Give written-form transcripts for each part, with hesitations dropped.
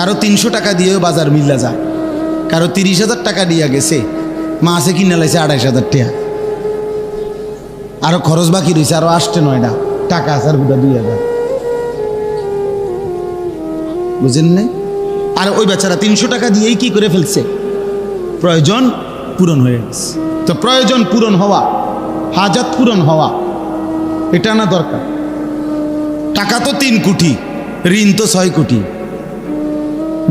কারো 300 টাকা দিয়েও বাজার মিল্লা যায়, কারো 30,000 টাকা দিয়া গেছে, মাছে কিনে লাইছে 28,000 টাকা, আরো খরচ বাকি রয়েছে, আরো আসতে 9টা টাকা আসার বুধা 2,000, বুঝেন নাই? আর ওই বেচারা 300 টাকা দিয়েই কি করে ফেলছে, প্রয়োজন পূরণ হয়ে গেছে। তো প্রয়োজন পূরণ হওয়া, হাজাত পূরণ হওয়া, এটা না দরকার। টাকা তো 3 কোটি, ঋণ তো 6 কোটি,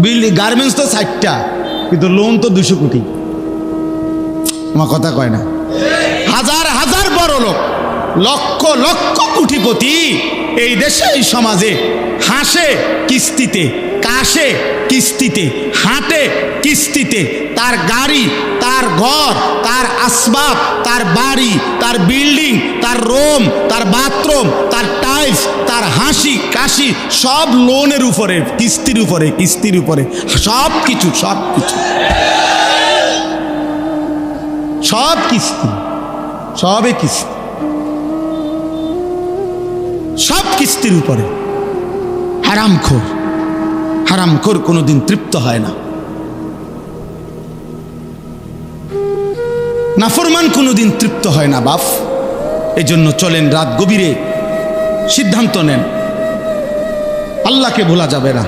বিল্ডিং গার্মেন্টস তো 60টা, কিন্তু লোন তো 200 কোটি। আমার কথা কয় না? হাজার হাজার বড় লোক, লক্ষ লক্ষ কোটিপতি এই দেশে, এই সমাজে হাসে কিস্তিতে, কাশে কিস্তিতে, হাঁটে কিস্তিতে, তার গাড়ি, তার ঘর, তার আসবাব, তার বাড়ি, তার বিল্ডিং, তার রুম, তার বাথরুম, তার টাইলস, তার হাসি কাশি সব লোনের উপরে, কিস্তির উপরে, কিস্তির উপরে, সব কিছু, সব কিছু, সব কিস্তি, সবে কিস্তি, সব কিস্তির উপরে। হারামখোর, হারামখোর কোনোদিন তৃপ্ত হয় না, নাফরমান কোনোদিন তৃপ্ত হয় না বাপ। এজন্য চলেন রাত গভীরে সিদ্ধান্ত নেন, আল্লাহকে ভোলা যাবে না।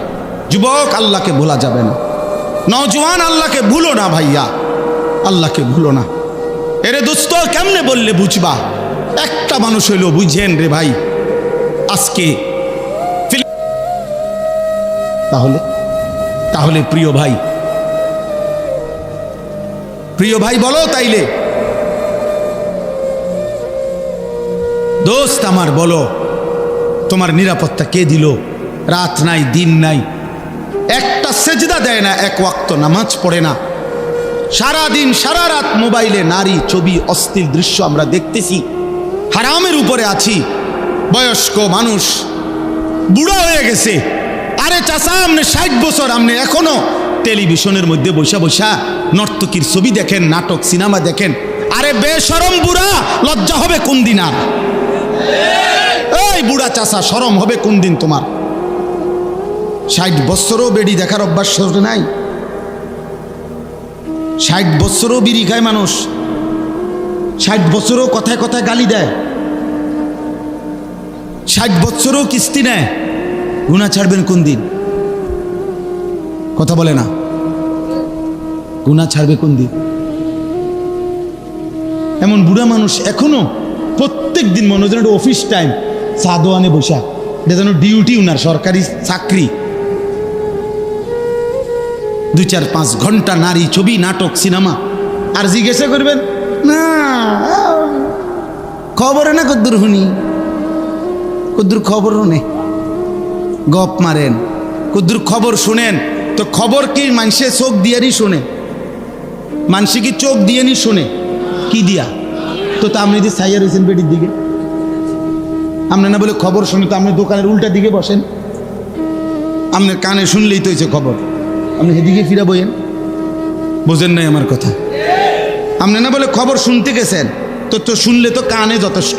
যুবক, আল্লাহকে ভোলা যাবে না। নওজোয়ান, আল্লাহকে ভুলো না ভাইয়া, আল্লাহকে ভুলো না। এরে দোস্ত, কেমনে বললে বুঝবা? একটা মানুষ হইল বুঝেন রে ভাই আজকে। তাহলে তাহলে প্রিয় ভাই, প্রিয় ভাই বলো তাইলে, দোস্ত আমার বলো, তোমার নিরাপত্তা কে দিল? রাত নাই, দিন নাই, একটা সেজদা দেয় না, এক ওয়াক্ত নামাজ পড়ে না, সারা দিন সারা রাত মোবাইলে নারী ছবি, অশ্লীল দৃশ্য আমরা দেখতেছি, হারামের উপরে আছি। বয়স্ক মানুষ, বুড়া হয়ে গেছে। আরে চাচা, আপনি 60 বছর, আপনি এখনো টেলিভিশনের মধ্যে বসা বসা নর্তকীর ছবি দেখেন, নাটক সিনেমা দেখেন। আরে বেশরম বুড়া, লজ্জা হবে কোন দিন? আর এই বুড়া চাচা, শরম হবে কোন দিন তোমার? 60 বছরও বেড়ি দেখার অভ্যাস নাই, 60 বছরও বিড়ি খায় মানুষ, 60 বছরও কথায় কথায় গালি দেয়, 60 বছরও কিস্তি নেয়। গুনাহ ছাড়বেন কোন দিন? কথা বলে না, গুনাহ ছাড়বে কোন দিন? এমন বুড়া মানুষ এখনো প্রত্যেক দিন মনে হয় অফিস টাইম, চা দোয়ানে বসা, এটা যেন ডিউটি, উনার সরকারি চাকরি। 2-4-5 ঘন্টা নারী ছবি, নাটক, সিনেমা। আর জিজ্ঞাসা করবেন না খবরে না কদ্দুর শুনি, কদ্দুর খবর শুনে গপ মারেন, কদ্দুর খবর শুনেন। তো খবর কি মানুষে চোখ দিয়ারই শোনে? মানুষে কি চোখ দিয়ে নি শোনে? কি দিয়া? তো আপনি যদি সাইয়া রয়েছেন বেটির দিকে, আপনি না বলে খবর শুনি, তো আপনি দোকানের উল্টা দিকে বসেন, আপনার কানে শুনলেই তো হয়েছে খবর, আপনি সেদিকে ফিরা বইয়েন। বোঝেন নাই আমার কথা? আপনি না বলে খবর শুনতে গেছেন, তো তো শুনলে তো কানে যথেষ্ট,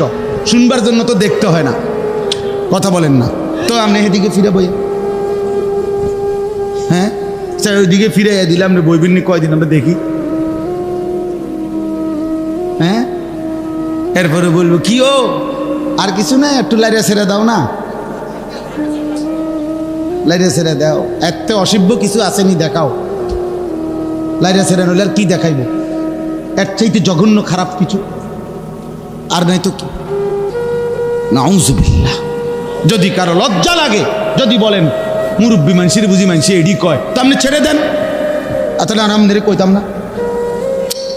শুনবার জন্য তো দেখতে হয় না। কথা বলেন না, তো আপনি সেদিকে ফিরে বইয়েন। হ্যাঁ, ওইদিকে ফিরে দিলাম রে, বইবিন কয়দিন আমরা দেখি। হ্যাঁ, এরপরে বলবো কি ও আর কিছু না, একটু লাইরা ছেড়ে দাও না, লাইরা ছেড়ে দাও, এত অসভ্য কিছু আসেনি দেখাও। লাইরা ছেড়ে নইলে আর কি দেখাইব? এর চাইতে জঘন্য খারাপ কিছু আর নাই তো কি? নাউযুবিল্লাহ। যদি কারো লজ্জা লাগে, যদি বলেন মুরব্বী মানুষের বুঝি মানুষ এডি কয়, তো আপনি ছেড়ে দেন, তাহলে আর আমাদের কইতাম না।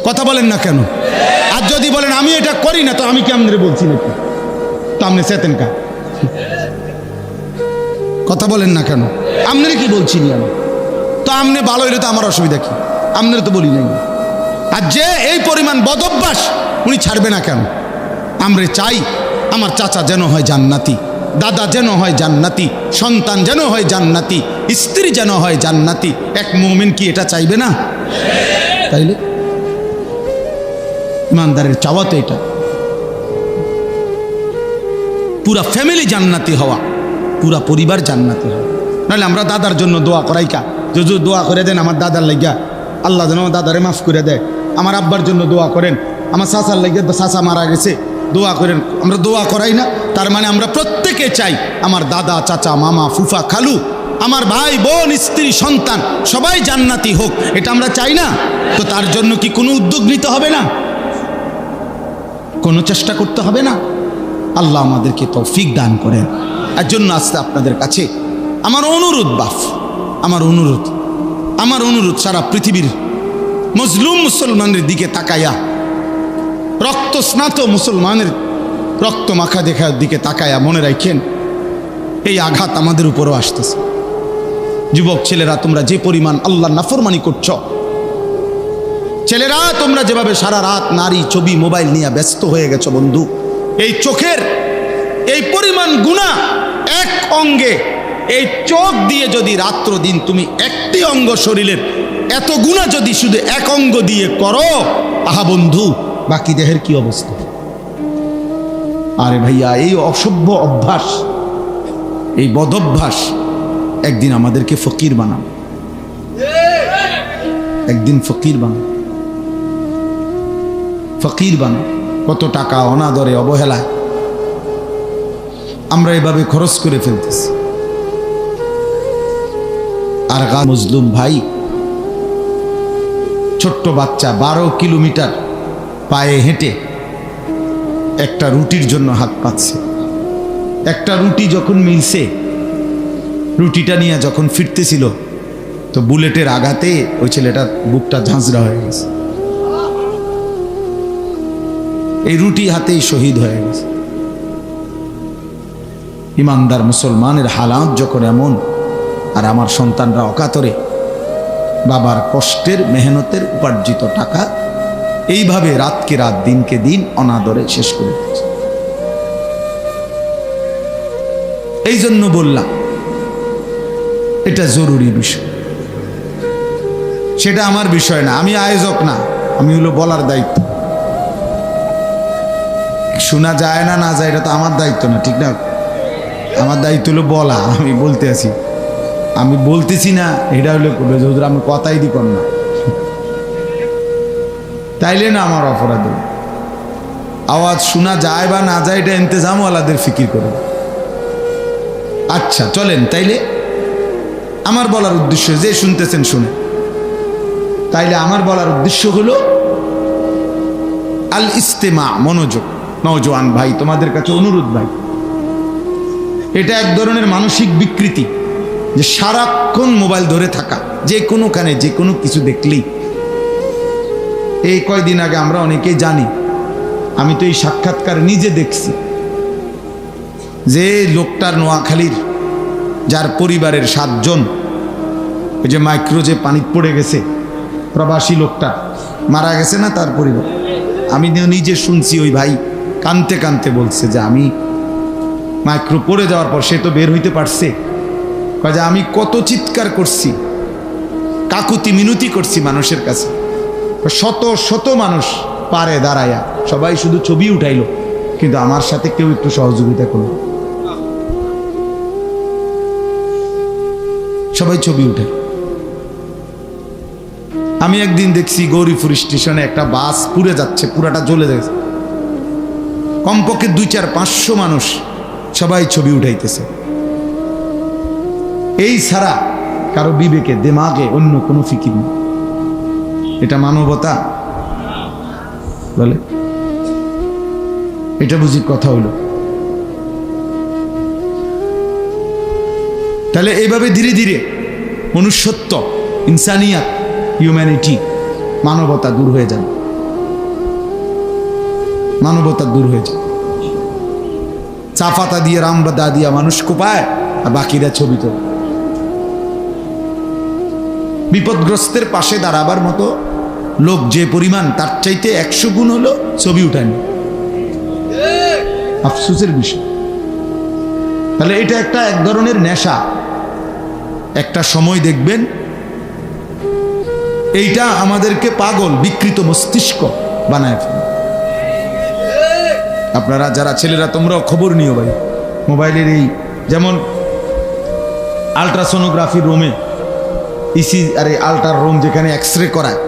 কথা বলেন না কেন? আর যদি বলেন আমি এটা করি না, তো আমি কি আমাদের বলছি নাকি? তো আপনি চেতেন কা? কথা বলেন না কেন? আপনার কি বলছি নি আমি? তো আপনি ভালো হইলে তো আমার অসুবিধা কি? আপনার তো বলি নাই। আর যে এই পরিমাণ বদভ্যাস, উনি ছাড়বে না কেন? আমরা চাই আমার চাচা যেন হয় জান্নাতি, দাদা যেন হয় জান্নাতি, সন্তান যেন হয় জান্নাতি, স্ত্রী যেন হয় জান্নাতি। এক মুমিন কি এটা চাইবে না? তাইলে ইমানদারের চাওয়া তো এটা, পুরা ফ্যামিলি জান্নাতি হওয়া, পুরা পরিবার জান্নাতি হওয়া। নাহলে আমরা দাদার জন্য দোয়া করাই কা, যদি দোয়া করে দেন আমার দাদার লাগিয়া, আল্লাহ যেন আমার দাদারে মাফ করে দেয়। আমার আব্বার জন্য দোয়া করেন, আমার চাচার লাগিয়া, চাচা মারা গেছে, দোয়া করেন। আমরা দোয়া করাই না, তার মানে আমরা প্রত্যেকে চাই আমার দাদা, চাচা, মামা, ফুফা, খালু, আমার ভাই, বোন, স্ত্রী, সন্তান সবাই জান্নাতি হোক, এটা আমরা চাই না? তো তার জন্য কি কোনো উদ্যোগ নিতে হবে না? কোনো চেষ্টা করতে হবে না? আল্লাহ আমাদেরকে তৌফিক দান করেন। এর জন্য আজকে আপনাদের কাছে আমার অনুরোধ, বাপ, আমার অনুরোধ সারা পৃথিবীর মজলুম মুসলমানের দিকে তাকায়া, রক্ত স্নাত মুসলমানের রক্ত মাখা দেখার দিকে তাকায়া মনে রাখেন এই আঘাত আমাদের উপরও আসতেছে। যুবক ছেলেরা, তোমরা যে পরিমাণ আল্লাহর নাফরমানি করছ, ছেলেরা তোমরা যেভাবে সারা রাত নারী, ছবি, মোবাইল নিয়ে ব্যস্ত হয়ে গেছো বন্ধু, এই চোখের এই পরিমাণ গুনাহ এক অঙ্গে, এই চোখ দিয়ে যদি রাত্র দিন তুমি একটি অঙ্গ শরীরের এত গুনাহ যদি শুধু এক অঙ্গ দিয়ে করো, আহা বন্ধু, বাকি দেহের কি অবস্থা? আরে ভাইয়া, এই অসভ্য অভ্যাস, এই বদভ্যাস একদিন আমাদেরকে ফকির বানাবে, একদিন ফকির বানাবে। কত টাকা অনাদরে, অবহেলায় আমরা এভাবে খরচ করে ফেলতেছি। আর মজলুম ভাই, ছোট্ট বাচ্চা 12 কিলোমিটার পায়ে হেঁটে একটা রুটির জন্য হাত পাচ্ছে। একটা রুটি যখন মিলছে, রুটিটা নিয়ে যখন ফিরতেছিল, তো বুলেটের আঘাতে ওই ছেলেটার বুকটা ঝাঁঝরা হয়ে গেছে। এই রুটি হাতেই শহীদ হয়ে গেছে। ইমানদার মুসলমানের হালাত যখন এমন, আর আমার সন্তানরা অকাতরে বাবার কষ্টের, মেহনতের উপার্জিত টাকা এইভাবে রাতকে রাত, দিনকে দিন অনাদরে শেষ করে দিচ্ছে। এই জন্য বললাম এটা জরুরি বিষয়। সেটা আমার বিষয় না, আমি আয়োজক না, আমি হলো বলার দায়িত্ব। শোনা যায় না না যায় এটা তো আমার দায়িত্ব না, ঠিক না? আমার দায়িত্ব হলো বলা। আমি বলতে আছি, আমি বলতেছি না, এটা হলে হুজুর আমি কথাই দি কর না, তাইলে না আমার অপরাধ। আওয়াজ শোনা যায় বা না যায় এটা ইন্তেজামওয়ালাদের ফিকির করে। আচ্ছা চলেন, তাইলে আমার বলার উদ্দেশ্য, যে শুনতেছেন শুনে, তাইলে আমার বলার উদ্দেশ্য হলো আল ইস্তেমা, মনোযোগ। নওজোয়ান ভাই, তোমাদের কাছে অনুরোধ ভাই, এটা এক ধরনের মানসিক বিকৃতি যে সারাক্ষণ মোবাইল ধরে থাকা, যে কোনোখানে যে কোনো কিছু দেখলেই। এই কয়দিন আগে আমরা অনেকেই জানি, আমি তো এই সাক্ষাৎকার নিজে দেখছি, যে লোকটার নোয়াখালীর, যার পরিবারের 7 জন, ওই যে মাইক্রো যে পানি পড়ে গেছে, প্রবাসী লোকটা মারা গেছে না, তার পরিবার। আমি নিজে শুনছি, ওই ভাই কানতে কানতে বলছে যে আমি মাইক্রো পড়ে যাওয়ার পর, সে তো বের হইতে পারছে, যে আমি কত চিৎকার করছি, কাকুতি মিনতি করছি মানুষের কাছে, শত শত মানুষ পারে দাঁড়ায়া, সবাই শুধু ছবি উঠাইলো, কিন্তু আমার সাথে কেউ একটু সহযোগিতা করলো, সবাই ছবি উঠে। আমি একদিন দেখছি গৌরীপুর স্টেশনে একটা বাস পুড়ে যাচ্ছে, পুরাটা জ্বলে যাচ্ছে, কমপক্ষে 200-500 মানুষ সবাই ছবি উঠাইতেছে। এই ছাড়া কারো বিবেকে, দিমাগে অন্য কোনো ফিকির নেই। এটা মানবতা বলে? এটা বুঝি কথা হলো? তাহলে এইভাবে ধীরে ধীরে মনুষ্যত্ব, ইনসানিয়াত, হিউম্যানিটি, মানবতা দূর হয়ে যাবে, মানবতা দূর হয়ে যাবে। চা পাতা দিয়ে, রামবাদা দিয়া মানুষ কোপায়, আর বাকিরা ছবি তো। বিপদগ্রস্তের পাশে দাঁড়াবার মতো লোক যে পরিমাণ, তার চাইতে 100 গুণ হলো ছবি উঠায়নি। আফসোসের বিষয়। তাহলে এটা একটা এক ধরনের নেশা। একটা সময় দেখবেন এইটা আমাদেরকে পাগল, বিকৃত মস্তিষ্ক বানায় ফেলে। আপনারা যারা ছেলেরা, তোমরাও খবর নিও ভাই, মোবাইলের এই যেমন আলট্রাসোনোগ্রাফি রুমে আলট্রার রুম যেখানে এক্স রে করায়,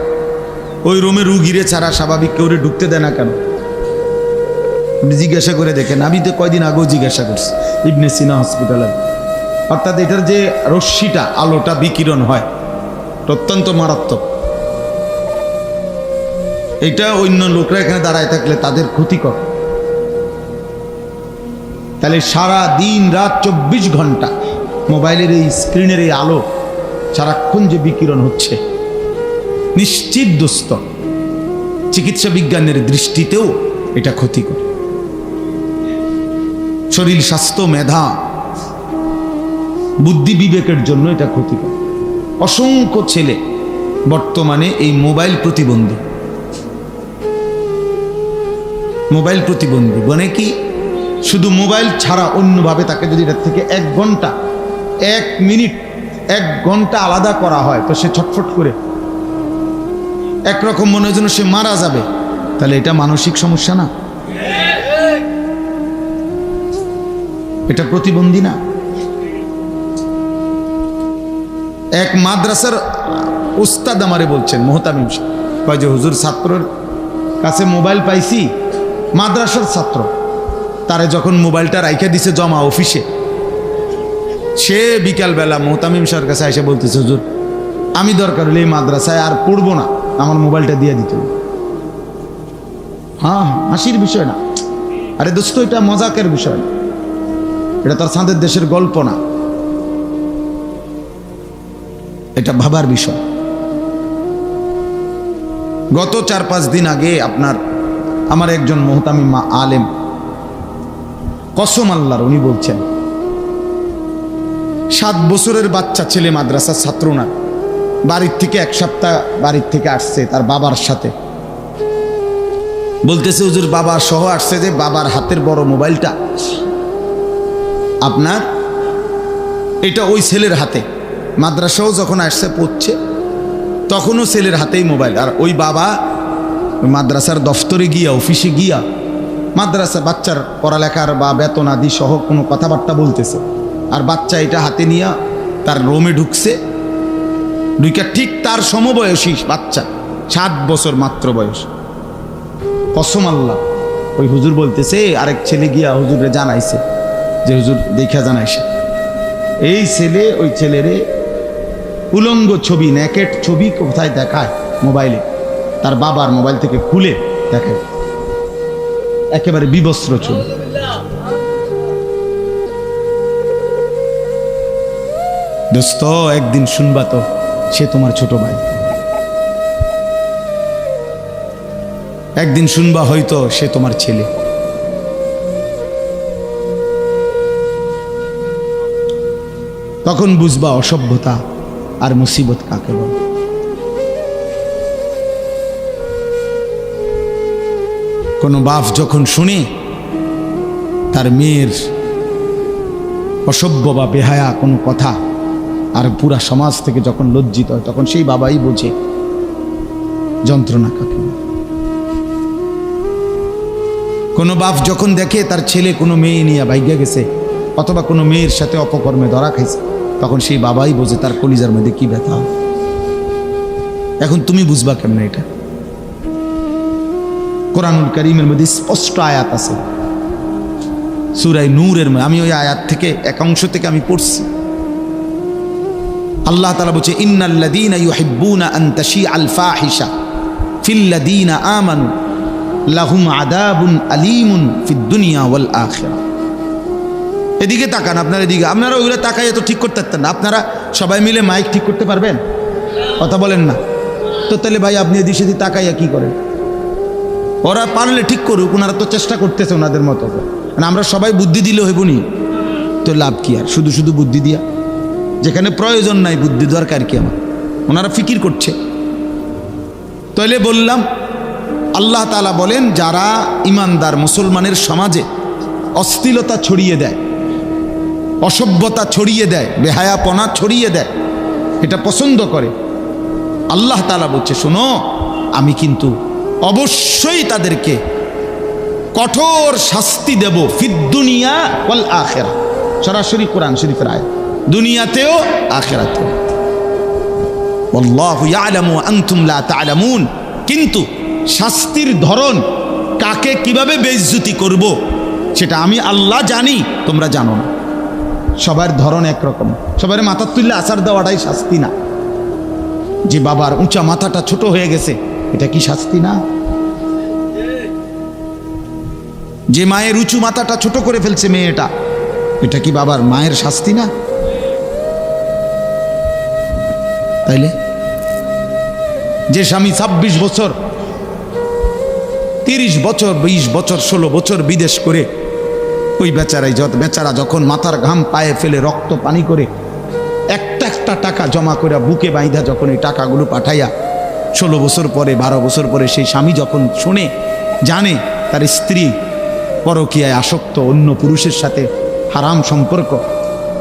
ওই রুমে রুগীরে ছাড়া স্বাভাবিক কেউ ঢুকতে দেয় না কেন? জিজ্ঞাসা করে দেখেন। আমি তো কয়দিন আগেও জিজ্ঞাসা করছি ইবনে সিনা হসপিটালে। অর্থাৎ এটার যে রশ্মিটা, আলোটা বিকিরণ হয়, অত্যন্ত মারাত্মক। এটা অন্য লোকরা এখানে দাঁড়ায় থাকলে তাদের ক্ষতিকর। তাহলে সারা দিন রাত 24 ঘন্টা মোবাইলের এই স্ক্রিনের এই আলো সারাক্ষণ যে বিকিরণ হচ্ছে, নিশ্চিত দোস্ত চিকিৎসা বিজ্ঞানের দৃষ্টিতেও এটা ক্ষতিকর। শরীর স্বাস্থ্য, মেধা, বুদ্ধি বিবেকের জন্য এটা ক্ষতিকর। অসংখ্য ছেলে বর্তমানে এই মোবাইল প্রতিবন্ধী। মোবাইল প্রতিবন্ধী মানে কি? শুধু মোবাইল ছাড়া অন্যভাবে তাকে যদি এটার থেকে 1 ঘন্টা 1 মিনিট 1 ঘন্টা আলাদা করা হয় তো সে ছটফট করে, একরকম মনে হয় যেন সে মারা যাবে। তাহলে এটা মানসিক সমস্যা না? এটা প্রতিবন্ধী না? এক মাদ্রাসার উস্তাদ আমারে বলছেন, মোহতামিম সাহেব, কয় যে হুজুর ছাত্রের কাছে মোবাইল পাইছি, মাদ্রাসার ছাত্র, তারে যখন মোবাইলটা রাইখা দিছে জমা অফিসে, সে বিকালবেলা মোহতামিম সাহের কাছে এসে বলতেছে, হুজুর আমি দরকার হলে এই মাদ্রাসায় আর পড়বো না, আমার মোবাইলটা দিয়ে দিতে হবে। হ্যাঁ, হাসির বিষয় না। আরে দোস্ত, এটা মজাকের বিষয় না, এটা তার চাঁদের দেশের গল্প না, এটা ভাবার বিষয়। গত 4-5 দিন আগে আমার একজন মোহতামিম আলেম, কসম আল্লাহর, উনি বলছেন 7 বছরের বাচ্চা ছেলে, মাদ্রাসার ছাত্র না, বাড়ির থেকে 1 সপ্তাহ বাড়ির থেকে আসছে তার বাবার সাথে। বলতেছে হুজুর বাবা সহ আসছে, যে বাবার হাতের বড় মোবাইলটা আপনার, এটা ওই ছেলের হাতে। মাদ্রাসাও যখন আসছে পড়ছে তখনও ছেলের হাতেই মোবাইল। আর ওই বাবা মাদ্রাসার দফতরে গিয়া, অফিসে গিয়া মাদ্রাসা বাচ্চার পড়ালেখার বা বেতন আদি সহ কোনো কথাবার্তা বলতেছে, আর বাচ্চা এটা হাতে নিয়ে তার রুমে ঢুকছে। ঢুকে ঠিক তার সমবয়সী বাচ্চা, 7 বছর মাত্র বয়স। কসম আল্লাহ, ওই হুজুর বলতেছে আরেক ছেলে গিয়া হুজুরে জানাইছে যে হুজুর দেখা জানাইছে, এই ছেলে ওই ছেলেরে উলঙ্গ ছবি, নেকেট ছবি কোথায় দেখায় মোবাইলে, তার বাবার মোবাইল থেকে খুলে দেখায়, একেবারে বিবস্ত্র ছবি। দোস্ত একদিন শুনবা তো, সে তোমার ছোট ভাই। একদিন শুনবা হয়তো সে তোমার ছেলে। তখন বুঝবা অসভ্যতা আর মুসিবত কাকে বলে। কোনো বাপ যখন শুনে তার মেয়ের অসভ্য বা বেহায়া কোনো কথা, আর পুরা সমাজ থেকে যখন লজ্জিত হয়, তখন সেই বাবাই বোঝে যন্ত্রণা কাকে বলে। কোনো বাপ যখন দেখে তার ছেলে কোনো মেয়ে নিয়ে ভাইগা গেছে, অথবা কোনো মেয়ের সাথে অপকর্মে ধরা খাইছে, তখন সেই বাবাই বোঝে তার কলিজার মধ্যে কি ব্যথা। এখন তুমি বুঝবা কেমনে এটা? কোরআনুল কারীমের মধ্যে স্পষ্ট আয়াত আছে, সূরা নূরের মধ্যে। আমি ওই আয়াত থেকে এক অংশ থেকে আমি পড়ছি। আল্লাহ তাআলা বলছে, ইন্নাল্লাযীনা ইউহিব্বুনা আন তাশিআল ফাহিশা ফিল্লাযীনা আমানু লাহুম আযাবুন আলীমুন ফিদ দুনিয়া ওয়াল আখিরাহ। এদিকে তাকান, আপনারা এদিকে, আপনারা ওইগুলো তাকাইয়ে তো ঠিক করতে পারতেন না। আপনারা সবাই মিলে মাইক ঠিক করতে পারবেন? কথা বলেন না তো। তাহলে ভাই আপনি এদিকে সেদিকে তাকাইয়া কি করেন? ওরা পারলে ঠিক করুক, ওনারা তো চেষ্টা করতেছে ওনাদের মতো। আমরা সবাই বুদ্ধি দিলে হইব নি? তো লাভ কি আর শুধু শুধু বুদ্ধি দিয়া? যেখানে প্রয়োজন নাই বুদ্ধি দরকার কি আমার? ওনারা ফিকির করছে। তাইলে বললাম, আল্লাহ তাআলা বলেন, যারা ইমানদার মুসলমানের সমাজে অশ্লীলতা ছড়িয়ে দেয়, অসভ্যতা ছড়িয়ে দেয়, বেহায়াপনা ছড়িয়ে দেয়, এটা পছন্দ করে, আল্লাহ তাআলা বলছে, শোনো আমি কিন্তু অবশ্যই তাদেরকে কঠোর শাস্তি দেব ফিদ দুনিয়া ওয়াল আখিরাহ। সরাসরি কোরআন শরীফের আয়াত। দুনিয়াতেও আখিরাতেও। আল্লাহু ইয়ালামু ওয়া আনতুম লা তা'লামুন। কিন্তু শাস্তির ধরন, কাকে কিভাবে বেইজ্জতি করব, সেটা আমি আল্লাহ জানি, তোমরা জানো না। সবার ধরন একরকম। সবার মাথা তুললে আছাড় দেওয়াটাই শাস্তি না? যে বাবার উঁচা মাথাটা ছোট হয়ে গেছে, এটা কি শাস্তি না? যে মায়ের উঁচু মাথাটা ছোট করে ফেলছে মেয়েটা, এটা কি বাবার মায়ের শাস্তি না? তাইলে যে স্বামী 26 বছর 30 বছর 20 বছর 16 বছর বিদেশ করে, ওই বেচারা যখন মাথার ঘাম পায়ে ফেলে রক্ত পানি করে একটা একটা টাকা জমা করে বুকে বাইন্ধা যখন এই টাকাগুলো পাঠাইয়া 16 বছর পরে 12 বছর পরে সেই স্বামী যখন শুনে জানে তার স্ত্রী পরকীয়ায় আসক্ত, অন্য পুরুষের সাথে হারাম সম্পর্ক,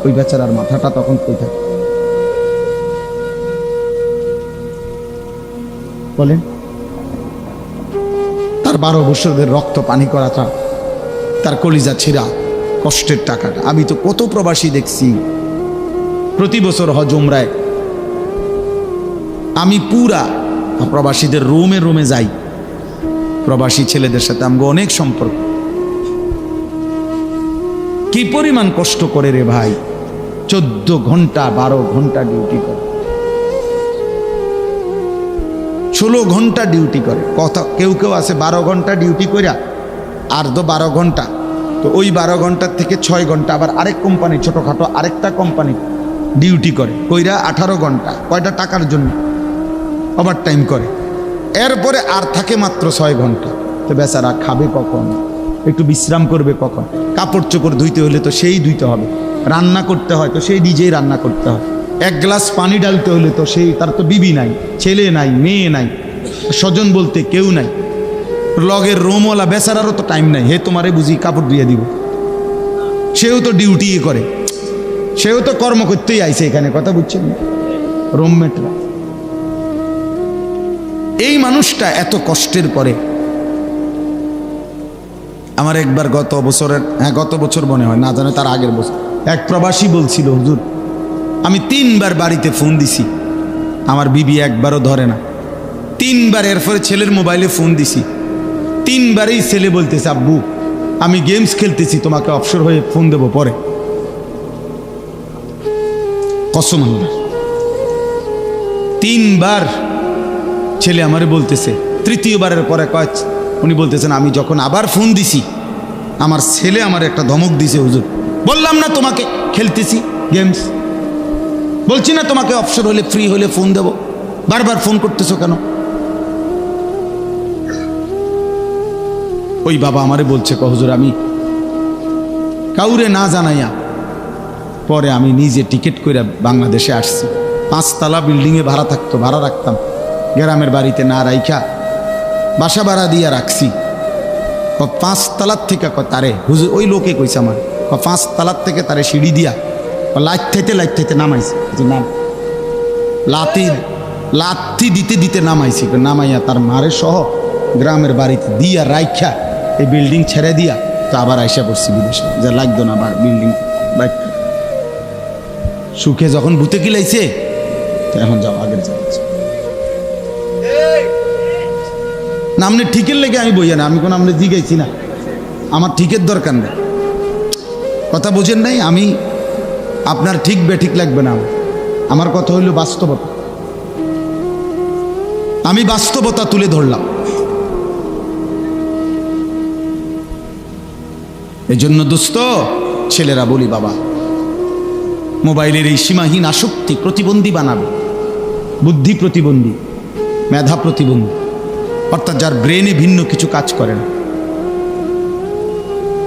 ওই বেচারার মাথাটা তখন কই থাকে বলেন? তার 12 বছরের রক্ত পানি করাটা, তার কলিজা ছিঁড়া কষ্টের টাকাটা। আমি তো কত প্রবাসী দেখছি প্রতি বছর হজ উমরায়, আমি পুরা প্রবাসীদের রুমে রুমে যাই, প্রবাসী ছেলেদের সাথে আমাকে অনেক সম্পর্ক। কি পরিমাণ কষ্ট করে রে ভাই, 14 ঘন্টা 12 ঘন্টা ডিউটি করে, 16 ঘন্টা ডিউটি করে। কথা কেউ কেউ আছে 12 ঘন্টা ডিউটি কইরা আর তো 12 ঘন্টা, তো ওই 12 ঘন্টার থেকে 6 ঘন্টা আবার আরেক কোম্পানি, ছোটোখাটো আরেকটা কোম্পানি ডিউটি করে, কইরা 18 ঘন্টা। কয়টা টাকার জন্য? ওভার টাইম করে। এরপরে আর থাকে মাত্র 6 ঘন্টা। তো বেচারা খাবে কখন, একটু বিশ্রাম করবে কখন? কাপড় চোপড় ধুইতে হলে তো সেই ধুইতে হবে, রান্না করতে হয় তো সেই নিজেই রান্না করতে হয়, এক গ্লাস পানি ডালতে হলে তো সেই, তার তো বিবি নাই, ছেলে নাই, মেয়ে নাই, স্বজন বলতে কেউ নাই, লগের রোমওয়ালা বেচারারও তো টাইম নাই, হে তোমারে বুঝি কাপড় ধুয়ে দিব। সেও তো ডিউটি করে, সেও তো কর্ম করতেই আইছে এখানে, কথা বুঝছেন? রুমমেটরা। এই মানুষটা এত কষ্টের পরে, আমার একবার গত বছর মনে হয়, না জানে তার আগের বছর, এক প্রবাসী বলছিল, হুজুর আমি 3 বার বাড়িতে ফোন দিছি, আমার বিবি একবারও ধরে না। 3 বার, এরপরে ছেলের মোবাইলে ফোন দিছি, 3 বারেই ছেলে বলতেছে, আব্বু আমি গেমস খেলতেছি, তোমাকে অবসর হয়ে ফোন দেবো পরে। কসম আল্লাহ, 3 বার ছেলে আমারে বলতেছে। তৃতীয়বারের পরে উনি বলতেছেন, আমি যখন আবার ফোন দিছি, আমার ছেলে আমার একটা ধমক দিছে, হুজুর বললাম না তোমাকে খেলতেছি গেমস, বলছি না তোমাকে অবসর হলে ফ্রি হলে ফোন দেব, বারবার ফোন করতেছো কেন? ওই বাবা আমারে বলছে, হুজুর আমি কাউরে না জানাইয়া পরে আমি নিজে টিকিট করে বাংলাদেশে আসছি। 5 তলা বিল্ডিংয়ে ভাড়া রাখতাম, গ্রামের বাড়িতে না রাইখা বাসা ভাড়া দিয়ে রাখছি। 5 তলার থেকে তারে হুজুর, ওই লোকে কইছে আমার, 5 তলার থেকে তারে সিঁড়ি দিয়া লাইতে নামাইছে, নাম লাথি দিতে নামাইছি, নামাইয়া তার মারে সহ গ্রামের বাড়িতে দিয়া রাইখা এই বিল্ডিং ছেড়ে দিয়া তো আবার আইসা পড়ছি বিদেশে, যে লাগতো না আবার বিল্ডিং রাইখা। সুখে যখন ভূতে কিলাইছে, তো এখন যাও, আগের যাচ্ছে না। আপনি ঠিকের লেগে আমি বইয়া না, আমি কোনো আপনি জিগাইছি না, আমার ঠিকের দরকার নেই, কথা বোঝেন নাই? আমি আপনার ঠিক বেঠিক লাগবে না, আমার কথা হইল বাস্তবতা, আমি বাস্তবতা তুলে ধরলাম। এই জন্য দোস্ত ছেলেরা বলি, বাবা মোবাইলের এই সীমাহীন আসক্তি প্রতিবন্ধী বানাবে, বুদ্ধি প্রতিবন্ধী, মেধা প্রতিবন্ধী, অর্থাৎ যার ব্রেনে ভিন্ন কিছু কাজ করে না।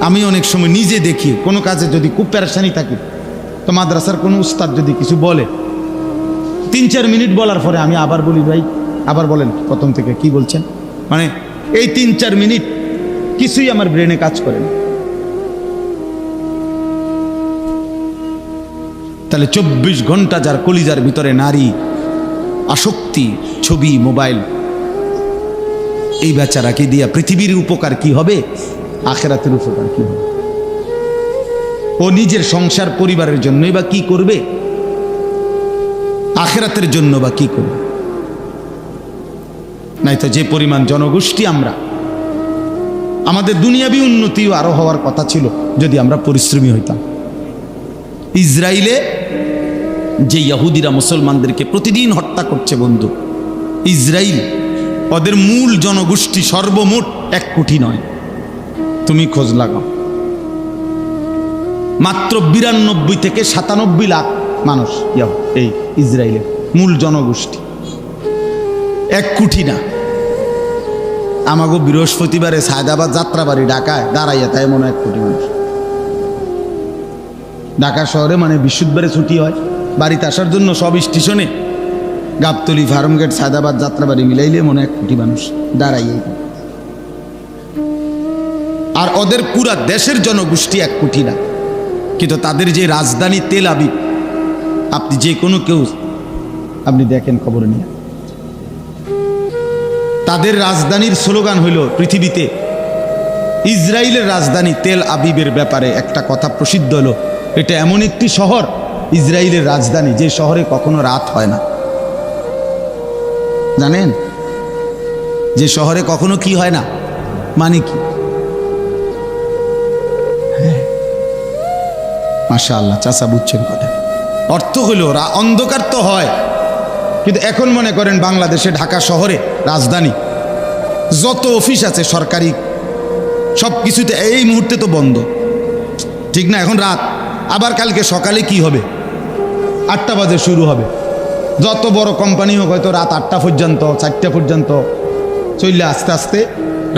আমি অনেক সময় নিজে দেখি কোনো কাজে যদি খুব পেরেশানি থাকি, তো মাদ্রাসার কোনো উস্তাদ যদি কিছু বলে, 3-4 মিনিট বলার পরে আমি আবার বলি, ভাই আবার বলেন প্রথম থেকে কি বলছেন, মানে এই 3-4 মিনিট কিছুই আমার ব্রেনে কাজ করে না। তাহলে 24 ঘন্টা যার কলিজার ভিতরে নারী আসক্তি, ছবি, মোবাইল, এই বেচারাকে দিয়া পৃথিবীর উপকার কি হবে, আখিরাতের উপকার কি হবে? ও নিজের সংসার পরিবারের জন্যই বা কি করবে, আখিরাতের জন্য বা কি করবে? নাই তো যে পরিমাণ জনগোষ্ঠী আমরা, আমাদের দুনিয়াবি উন্নতিও আরো হওয়ার কথা ছিল যদি আমরা পরিশ্রমী হইতাম। ইসরায়েলে যে ইহুদিরা মুসলমানদেরকে প্রতিদিন হত্যা করছে বন্ধু, ইসরায়েল ওদের মূল জনগোষ্ঠী সর্বমোট 1 কোটি নয়, তুমি খোঁজ লাগাও। মাত্র 92 থেকে 97 লাখ মানুষ এই ইসরায়েলের মূল জনগোষ্ঠী, 1 কোটি না। আমাগো বৃহস্পতিবারে সায়দাবাদ যাত্রাবাড়ি ঢাকায় দাঁড়াইয়া তাই মনে 1 কোটি মানুষ। ঢাকা শহরে মানে বৃহস্পতিবারে ছুটি হয়, বাড়িতে আসার জন্য সব স্টেশনে গাবতলী, ফার্মগেট, সায়দাবাদ, যাত্রাবাড়ি মিলাইলে মনে 1 কোটি মানুষ দাঁড়াইয়া। আর ওদের পুরা দেশের জনগোষ্ঠী 1 কোটি না, কিন্তু তাদের যে রাজধানী তেল আবিব, আপনি যে কোনো কেউ আপনি দেখেন খবর নিয়ে, তাদের রাজধানীর স্লোগান হইল পৃথিবীতে ইসরায়েলের রাজধানী তেল আবিবের ব্যাপারে একটা কথা প্রসিদ্ধ হলো, এটা এমন একটি শহর ইসরায়েলের রাজধানী যে শহরে কখনো রাত হয় না। জানেন যে শহরে কখনো কি হয় না মানে কি? মাশাআল্লাহ, চাচা বুঝছেন কথা। অর্থ হইল অন্ধকার তো হয়, কিন্তু এখন মনে করেন বাংলাদেশে ঢাকা শহরে রাজধানী যত অফিস আছে সরকারি সব কিছুতে এই মুহূর্তে তো বন্ধ, ঠিক না? এখন রাত, আবার কালকে সকালে কি হবে? 8টা বাজে শুরু হবে। যত বড় কোম্পানি হোক হয়তো রাত 8টা পর্যন্ত, 4টা পর্যন্ত চললে আস্তে আস্তে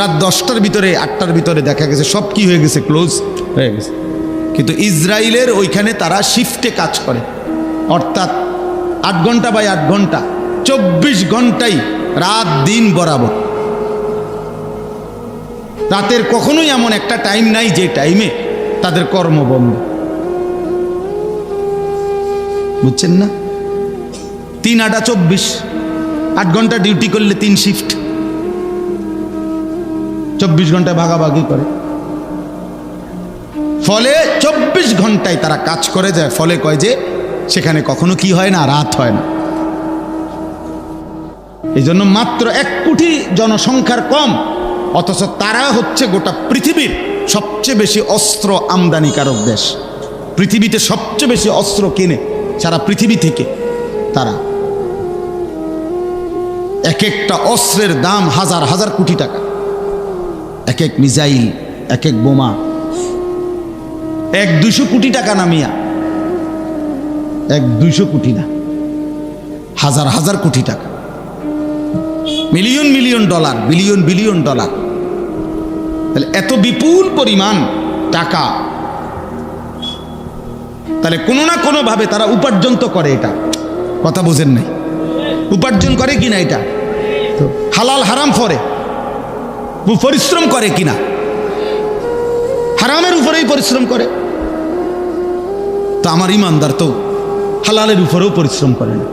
রাত 10টার ভিতরে, 8টার ভিতরে দেখা গেছে সব কি হয়ে গেছে, ক্লোজ হয়ে গেছে। কিন্তু ইসরায়েলের ওইখানে তারা শিফটে কাজ করে, অর্থাৎ 8 ঘন্টা বাই 8 ঘন্টা, 24 ঘন্টাই রাত দিন বরাবর। রাতের কখনোই এমন একটা টাইম নাই যে টাইমে তাদের কর্ম বন্ধ। বুঝছেন না? 3 8 24, 8 ঘন্টা ডিউটি করলে 3 শিফট, 24 ঘন্টা ভাগাভাগি করে। ফলে 24 ঘন্টায় তারা কাজ করে যায়, ফলে কয় যে সেখানে কখনো কি হয় না, রাত হয় না। এই জন্য মাত্র 1 কোটি জনসংখ্যার কম, অথচ তারা হচ্ছে গোটা পৃথিবীর সবচেয়ে বেশি অস্ত্র আমদানিকারক দেশ। পৃথিবীতে সবচেয়ে বেশি অস্ত্র কেনে সারা পৃথিবী থেকে তারা। এক একটা অস্ত্রের দাম হাজার হাজার কোটি টাকা, এক এক মিসাইল, এক এক বোমা 1-200 কোটি টাকা না মিয়া, 1-200 কোটি না, হাজার হাজার কোটি টাকা, million million dollar, billion billion dollar. তাহলে এত বিপুল পরিমাণ টাকা, তাহলে কোনো না কোনো ভাবে তারা উপার্জন তো করে। এটা কথা বুঝেন নাই? উপার্জন করে কিনা? এটা তো হালাল হারাম করে পরিশ্রম করে কিনা? হারামের উপরেই পরিশ্রম করে। তো আমার ইমানদার তো হালালের উপরেও পরিশ্রম করে না।